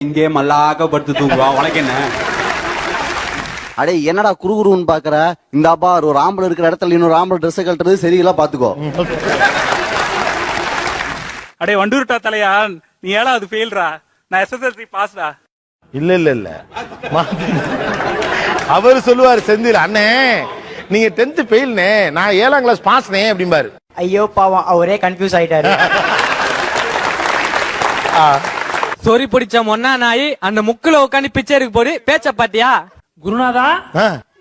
இங்கே மல்லாக்க படுத்து தூங்குவா உனக்கு என்ன? அடே என்னடா குறுகுறுன்னு பாக்குற? இந்தாப்பா ஒரு ஆம்பளை இருக்கிற இடத்துல இன்னொரு ஆம்பளை ட்ரெஸ் கழட்டுறது சரியில்லை பாத்துக்கோ. அடே வண்டூர்ட்டா தலையா, நீ ஏழாவது ஃபெயில்ரா, நான் எஸ்எஸ்எல்சி பாஸ்டா. இல்ல இல்ல இல்ல அவரு சொல்லுவாரு செந்தில் அண்ணே நீங்க 10th ஃபெயில்னே, நான் 7ஆம் கிளாஸ் பாஸ்னே அப்படிம்பாரு. ஐயோ பாவம், அவரே கன்ஃபியூஸ் ஆயிட்டாரு. சொறி பிடிச்ச மொன்னா நாய் அந்த முக்குல உட்காந்து பிச்சருக்கு போடு பேச்ச பாத்தியா? குருநாதா,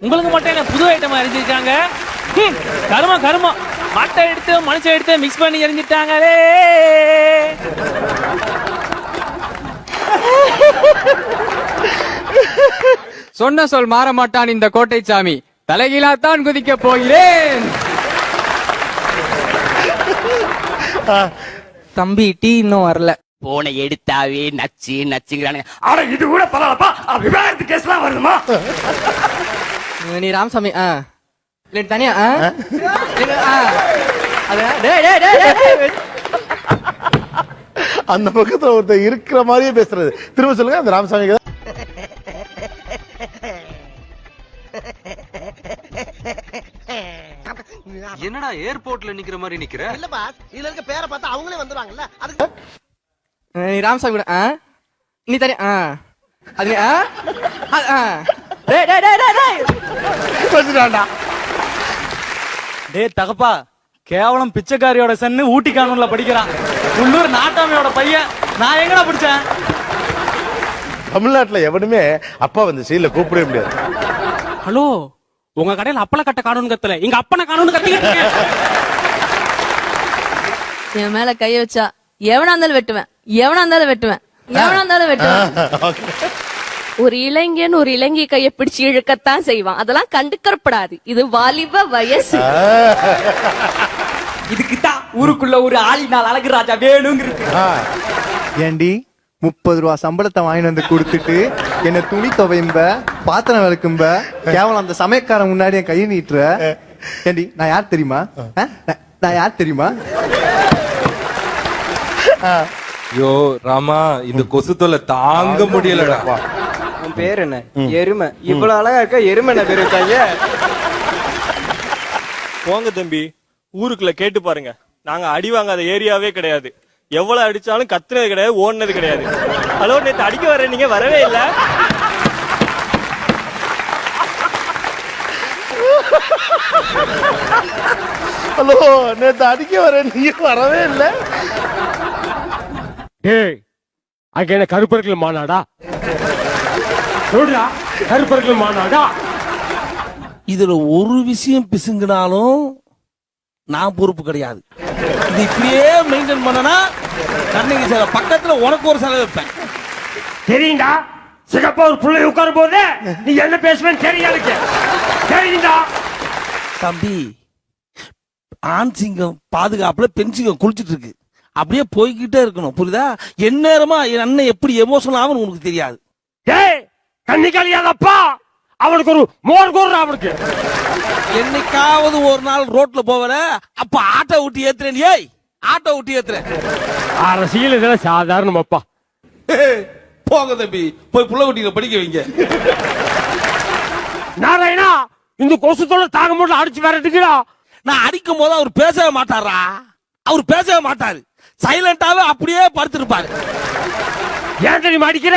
உங்களுக்கு மட்டும் என்ன புது ஐட்டம் அறிஞ்சிருக்காங்க? கருமா கருமா, மட்டை எடுத்து மனுஷன் எடுத்து மிக்ஸ் பண்ணி எரிஞ்சிட்டாங்களே. சொன்ன சொல் மாற மாட்டான் இந்த கோட்டை சாமி, தலைகீழாத்தான் குதிக்க போகிறேன். தம்பி டீ இன்னும் வரல. போனை எடுத்தாவே நச்சு நச்சுங்கிறானுங்க. ஆனா இது கூட பரவாயில்லப்பா, விவாகரத்து கேஸ்லாம் வருதுமா? நீ ராமசாமி தனியா அந்த பக்கத்துல ஒருத்தர் இருக்கிற மாதிரியே பேசுறது. திரும்ப சொல்லுங்க அந்த ராமசாமி. என்னடா ஏர்போர்ட்ல நிக்கிற மாதிரி நிக்கிற? இல்ல பாஸ், இதுல இருக்க பேரை பார்த்தா அவங்களே வந்துருவாங்கல்ல. அதுக்கு நீ ராமசாமி கூட நீ தனியா டே தகப்பா, கேவலம் பிச்சைக்காரியோட சன்னு ஊட்டி கானூன்ல படிக்கிறான். உள்ளூர் நாட்டாமையோட பையன், நான் எங்கடா பிடிச்சேன்? தமிழ்நாட்டுல எவனுமே அப்பா வந்து சீல கூப்பிடவே முடியாது. ஹலோ, உங்க கடையில அப்பள கட்ட காணுன்னு கத்தல, இங்க அப்பன காணுன்னு கத்திக்கிட்டு இருக்கேன். என் மேல கைய வச்சா எவனா இருந்தாலும் வெட்டுவேன், எவனா இருந்தாலும் வெட்டுவேன், எவனா இருந்தாலும் வெட்டுவேன். ஒரு இளைஞன் ஒரு இளைஞி கைய பிடிச்சு இழுக்கத்தான் செய்வான், அதெல்லாம் கண்டுக்கறப்படாது. இது வாலிப வயசு. இதுக்குதான் ஊருக்குள்ள ஒரு ஆளினால் அழகு ராஜா வேணுங்கிறது. ஏண்டி 30 ரூபா சம்பளத்தை வாங்கி வந்து கொடுத்துட்டு என்ன துணி துவைம்ப பாத்திரம் விளக்கும்ப கேவலம் அந்த சமயக்காரன் முன்னாடி என் கையை நீட்டுற. ஏண்டி நான் யார் தெரியுமா? நான் யார் தெரியுமா? யோ ராமா, இந்த கொசு தொல்லை தாங்க முடியலடா. உன் பேர் என்ன? எருமை. இவ்வளவு அழகா இருக்க எருமை என்ன பேர் வச்சாங்க? போங்க தம்பி, ஊருக்குள்ள கேட்டு பாருங்க, நாங்க அடி வாங்காத ஏரியாவே கிடையாது. எவ்வளவு அடிச்சாலும் கத்துனது கிடையாது, ஓடுனது கிடையாது. ஹலோ, நேத்து அடிக்க வர நீங்க வரவே இல்ல. ஹலோ, நேத்து அடிக்க வர நீங்க வரவே இல்ல. டேய், அங்க என்ன கருப்பர்கள் மாநாடா? சொல்றா, கருப்பர்கள் மாநாடா? இதுல ஒரு விஷயம் பிசுங்கினாலும் நான் பொறுப்பு கிடையாது. இது இப்படியே மெயின்டைன் பண்ணனா கண்ணகி சிலை பக்கத்துல உனக்கு ஒரு சிலை வைப்பேன். தெரியுண்டா, சிகப்பா ஒரு புள்ளை உட்காரும் போது நீ என்ன பேசுவேன்னு தெரியாது. தெரியுண்டா தம்பி, ஆண் சிங்கம் பாதுகாப்புல பெண் சிங்கம் குளிச்சுட்டு இருக்கு, அப்படியே போய்கிட்டே இருக்கணும், புரியுதா? எந்நேரமா என் அண்ணன் எப்படி எமோஷனல் ஆகும் உனக்கு தெரியாது. டேய், கண்ணிக்காலியாதப்பா, அவனுக்கு ஒரு மோர் கோர். அவனுக்கு என்னைக்காவது ஒரு நாள் ரோட்ல போவல, அப்ப ஆட்டோ விட்டு ஏத்துறேன். ஏய், ஆட்டோ விட்டு ஏத்துறேன். அரசியல் இதெல்லாம் சாதாரணமாப்பா. போங்க தம்பி, போய் புள்ள குட்டிகளை படிக்க வைங்க. நாராயணா, இந்த கொசுத்தோட தாங்க முடியல, அடிச்சு விரட்டுக்கிறா. நான் அடிக்கும் போது அவர் பேசவே மாட்டாரா? அவர் பேசவே மாட்டாரு, சைலண்டாவே அப்படியே படுத்திருப்பாரு. ஏன் தெரியுமா அடிக்கிற?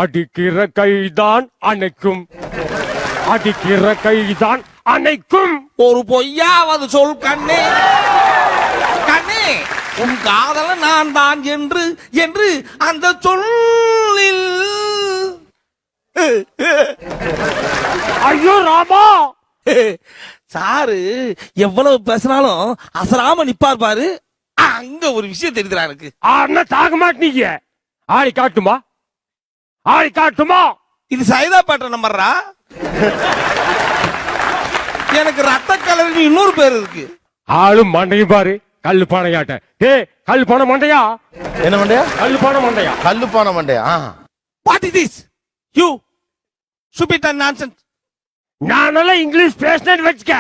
அடிக்கிற கைதான் அணைக்கும், அடிக்கிற கைதான் அணைக்கும். ஒரு பொய்யாவது சொல் கண்ணே, கண்ணே உன் காதல நான் தான் என்று என்று அந்த சொல்லில். ஐயோ ராமா, சாரு எவ்வளவு பேசினாலும் அசராம நிப்பார் பாரு. அங்க ஒரு விஷயம் தெரியுதுடா எனக்கு. ஆனா தாங்க மாட்டீங்க. ஆடி காட்டுமா, ஆடி காட்டுமா? இது சைதா பாட்ட நம்பர்றா. எனக்கு ரத்த கலர் இன்னொரு பேர் இருக்கு. ஆளும் மண்டையும் பாரு, கல்லு பானையாட்ட. டேய், கல்லு பானை மண்டையா? என்ன மண்டையா? கல்லு பானை மண்டையா? கல்லு பானை மண்டையா? What is this? You stupid and nonsense. நானெல்லாம் இங்கிலீஷ் பேசினேன்னு வச்சுக்க,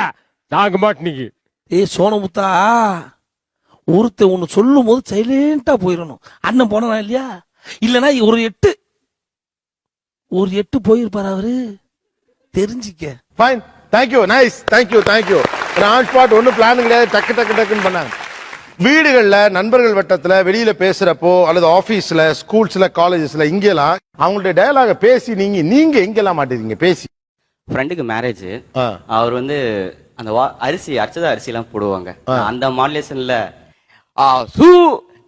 தாங்க மாட்டீங்க. ஏய் சோனமுத்தா, ஒருத்த ஒண்ணு சொல்லும் போது சைலண்டா போயிடணும். அண்ணன் போனா இல்லையா, இல்லனா ஒரு எட்டு போயிருப்பாரு அவரு, தெரிஞ்சுக்க. Fine, thank you, nice, thank you. On spot ஒன்றும் பிளான் கிடையாது, டக்குன்னு பண்ணாங்க. வீடுகள்ல, நண்பர்கள் வட்டத்துல, வெளியில பேசுறப்போ அல்லது ஆபீஸ்ல, ஸ்கூல்ஸ்ல, காலேஜஸ்ல இங்கெல்லாம் அவங்களுடைய டயலாக பேசி நீங்க எங்கெல்லாம் மாட்டீங்க பேசி? ஃப்ரெண்டுக்கு மேரேஜ், அவர் வந்து அந்த அரிசி அரிச்சதா அரிசி எல்லாம் போடுவாங்க, அந்த மாடுலேஷன்ல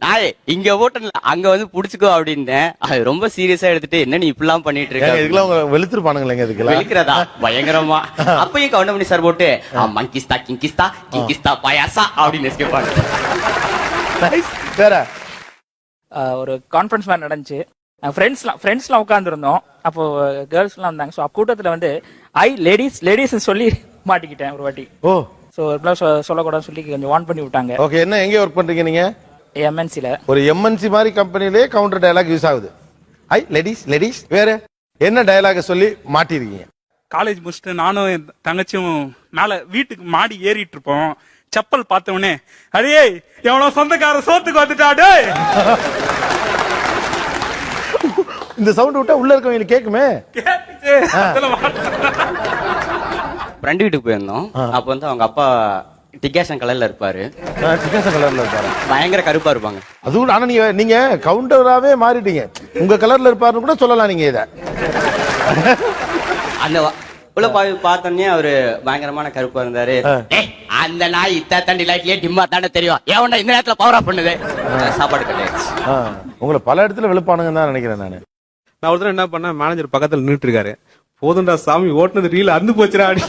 நாயே இங்க ஓட்டல அங்க வந்து புடிச்சுக்கோ அப்படின்னேன். அது ரொம்ப சீரியஸா எடுத்துட்டு என்ன நீ இப்படிலாம் பண்ணிட்டு இருக்க, இதுக்கெல்லாம் வெளுத்துருப்பானுங்களேங்க, இதுக்கெல்லாம் வெளுக்கிறதா பயங்கரமா. அப்பயும் கவுண்டமணி சார் போட்டு மங்கிஸ்தா கிங்கிஸ்தா பாயாசா அப்படின்னு கேட்பாங்க. வேற ஒரு கான்ஃபரன்ஸ் மாதிரி நடந்துச்சு. ஃப்ரெண்ட்ஸ்லாம் உட்காந்துருந்தோம். அப்போ கேர்ள்ஸ்லாம் வந்தாங்க. ஸோ கூட்டத்தில் வந்து லேடிஸ் சொல்லி மாட்டிக்கிட்டேன் ஒரு வாட்டி. ஸோ சொல்லக்கூடாதுன்னு சொல்லி கொஞ்சம் வார்ன் பண்ணி விட்டாங்க. ஓகே, என்ன எங்கே ஒர்க் பண்றீங்க நீங்க? எம்என்சில. ஒரு எம்என்சி மாதிரி கம்பெனிலே கவுண்டர் டயலாக் யூஸ் ஆகுது. லேடிஸ் வேற என்ன டயலாக சொல்லி மாட்டிருக்கீங்க? காலேஜ் முடிச்சுட்டு நானும் என் தங்கச்சியும் மேல வீட்டுக்கு மாடி ஏறிட்டு இருப்போம். செப்பல் பார்த்த உடனே அடே எவனோ சொந்தக்கார சோத்துக்கு வந்துட்டாடே. இந்த சவுண்ட் விட்டா உள்ள இருக்கவங்க கேக்குமே. ஃப்ரெண்ட் வீட்டுக்கு போயிருந்தோம். அப்ப வந்து அவங்க அப்பா டிகாஷன் கலர்ல இருப்பாரு. பயங்கர கருப்பா இருப்பாங்க. அதுவும் ஆனா நீங்க கவுண்டராவே மாறிட்டீங்க. உங்க கலர்ல இருப்பாருன்னு கூட சொல்லலாம் நீங்க இத. அந்த உள்ள பார்த்தோன்னே அவரு பயங்கரமான கருப்பா இருந்தாரு. அந்த நாய் இத்தாண்டி லைட்லயே டிம்மா தானே தெரியும், ஏவன்டா இந்த நேரத்துல பவர் ஆஃப் பண்ணுது. சாப்பாடு கட்டாச்சு. உங்களை பல இடத்துல வெளுப்பானுங்க தான் நினைக்கிறேன் நானு. நான் ஒரு தடவை என்ன பண்ணேன், மேனேஜர் பக்கத்துல நின்றுட்டு இருக்காரு. போதுண்டா சாமி ஓட்டுனது ரீல் அந்து போச்சுடா அப்படி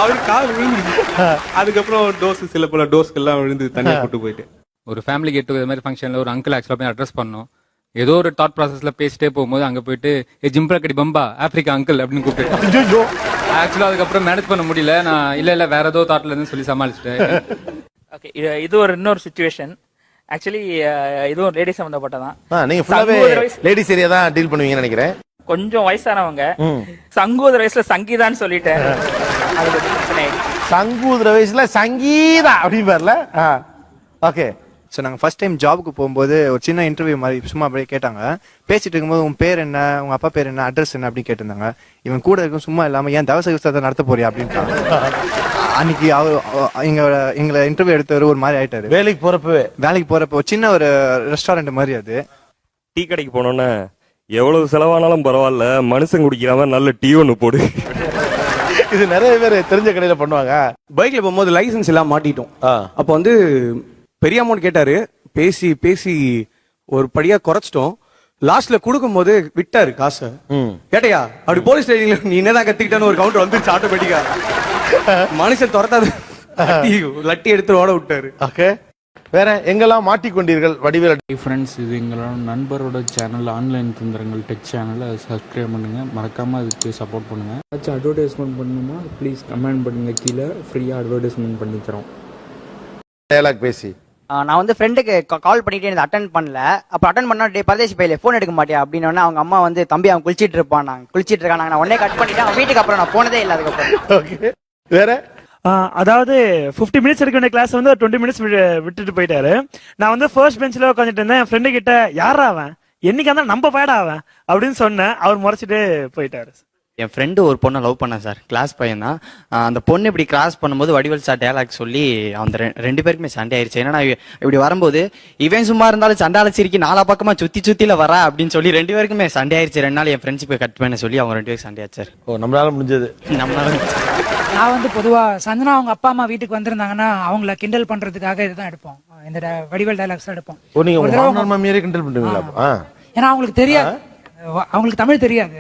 அவரு கால் விழுந்துருச்சு. அதுக்கப்புறம் சில பல டோஸ்க்கு எல்லாம் விழுந்து தனியா கூட்டு போயிட்டு ஒரு ஃபேமிலி கெட் டுகெதர் மாதிரி ஃபங்க்ஷன்ல ஒரு அங்கிள் ஆக்சுவலா போய் அட்ரஸ் பண்ணோம். ஏதோ ஒரு தாட் ப்ராசஸ்ல பேசிட்டே போகும்போது அங்க போயிட்டு ஜிம்பா கடி பம்பா ஆப்பிரிக்கா அங்கிள் அப்படின்னு கூப்பிட்டு ஆக்சுவலா அதுக்கப்புறம் மேனேஜ் பண்ண முடியல. நான் இல்ல வேற ஏதோ தாட்ல இருந்து சொல்லி சமாளிச்சுட்டேன். ஓகே, இது ஒரு இன்னொரு சிச்சுவேஷன். ஆக்சுவலி இதுவும் லேடிஸ் சம்பந்தப்பட்டதான். நீங்க ஃபுல்லாவே லேடிஸ் ஏரியா தான் டீல் பண்ணுவீங்கன்னு நினைக்கிறேன். கொஞ்சம் வயசானவங்க சங்கூதர வயசுல சங்கீதான்னு சொல்லிட்டேன். சங்கூதர வயசுல சங்கீதா அப்படிம்பார்ல. ஓகே, ஸோ நாங்கள் ஃபர்ஸ்ட் டைம் ஜாபுக்கு போகும்போது ஒரு சின்ன இன்டர்வியூ மாதிரி சும்மா அப்படியே கேட்டாங்க. பேசிட்டு இருக்கும்போது உன் பேர் என்ன, உங்க அப்பா பேர் என்ன, அட்ரஸ் என்ன அப்படின்னு கேட்டிருந்தாங்க. இவன் கூட இருக்கும் சும்மா இல்லாம ஏன் தவச விவசாயத்தை நடத்த போறியா அப்படின்ட்டாங்க. அன்னைக்கு எங்களை இன்டர்வியூ எடுத்தவர் ஒரு மாதிரி ஆயிட்டாரு. வேலைக்கு போறப்ப ஒரு சின்ன ஒரு ரெஸ்டாரண்ட் மாதிரி அது. டீ கடைக்கு போனோன்னே எவ்வளவு செலவானாலும் பரவாயில்ல, மனுஷன் குடிக்கிறாம நல்ல டீ ஒண்ணு போடு. இது நிறைய பேர் தெரிஞ்ச கடையில பண்ணுவாங்க. பைக்ல போகும்போது லைசன்ஸ் எல்லாம் மாட்டிட்டோம். அப்போ வந்து பெரிய அமௌண்ட் கேட்டாரு. பேசி ஒரு படியா குறைச்சிட்டோம். லாஸ்ட்ல கொடுக்கும் போது விட்டாரு காசை. கேட்டையா அப்படி போலீஸ் ஸ்டேஷன்ல நீ என்னதான் கத்திக்கிட்டான்னு ஒரு கவுண்டர் வந்துருச்சு ஆட்டோமேட்டிக்கா. மனுஷன் துரத்தாது லட்டி எடுத்து ஓட விட்டாரு. ஓகே, வேற எங்கெல்லாம் மாட்டிக்கொண்டீர்கள் வடிவேல்? ஃப்ரெண்ட்ஸ், இது எங்களோட நண்பரோட சேனல் ஆன்லைன் தந்திரங்கள் டெக் சேனலை சப்ஸ்கிரைப் பண்ணுங்க, மறக்காம அதுக்கு சப்போர்ட் பண்ணுங்க. ஏதாச்சும் அட்வர்டைஸ்மெண்ட் பண்ணணுமா ப்ளீஸ் கமெண்ட் பண்ணுங்க, கீழே ஃப்ரீயா அட்வர்டைஸ்மெண்ட் பண்ணி தரோம். டயலாக் பேசி நான் வந்து ஃப்ரெண்டுக்கு கால் பண்ணிட்டு எனக்கு அட்டன் பண்ணல. அப்ப அட்டன் பண்ணா டே பரதேசி பையில போன் எடுக்க மாட்டியா அப்படின்னு அவங்க அம்மா வந்து தம்பி அவன் குளிச்சிட்டு இருக்கான் நான் உடனே கட் பண்ணிட்டு அவன் வீட்டுக்கு அப்புறம் நான் போனதே இல்லை அதுக்கப்புறம். வேற அதாவது 50 மினிட்ஸ் எடுக்க வேண்டிய கிளாஸ் வந்து 20 மினிட்ஸ் விட்டுட்டு போயிட்டாரு. நான் வந்து ஃபர்ஸ்ட் பெஞ்ச்ல உட்காந்துட்டு இருந்தேன். என் ஃப்ரெண்டு கிட்ட யாரா அவன், என்னைக்கு அந்த நம்ம பையடா அவன் அப்படின்னு சொன்னேன். அவர் முறைச்சிட்டு போயிட்டாரு. என் ஃப்ரெண்டு ஒரு பொண்ணை லவ் பண்ண சார், கிளாஸ் பையன் தான். அந்த பொண்ணு இப்படி கிராஸ் பண்ணும்போது வடிவேல் சார் டயலாக் சொல்லி அந்த ரெண்டு பேருக்குமே சண்டை ஆயிடுச்சு. ஏன்னா இப்படி வரும்போது இவன் சும்மா இருந்தாலும் சண்டால சிரிக்கி நாலா பக்கமா சுத்தில வரா அப்படின்னு சொல்லி 2 பேருக்குமே சண்டை ஆயிடுச்சு. 2 நாள் என் ஃப்ரெண்ட்ஷிப்பை கட் பண்ண சொல்லி அவங்க 2 பேருக்கு சண்டை ஆச்சு. நம்மளால முடிஞ்சது. நான் வந்து பொதுவா சந்தனா அவங்க அப்பா அம்மா வீட்டுக்கு வந்திருந்தாங்கன்னா அவங்கள கிண்டல் பண்றதுக்காக இதுதான் எடுப்போம். இந்த வடிவேல் டயலாக்ஸ் தான் எடுப்போம். நீங்க கிண்டல் பண்ணுவீங்களா? ஏன்னா அவங்களுக்கு தெரியாது, அவங்களுக்கு தமிழ் தெரியாது.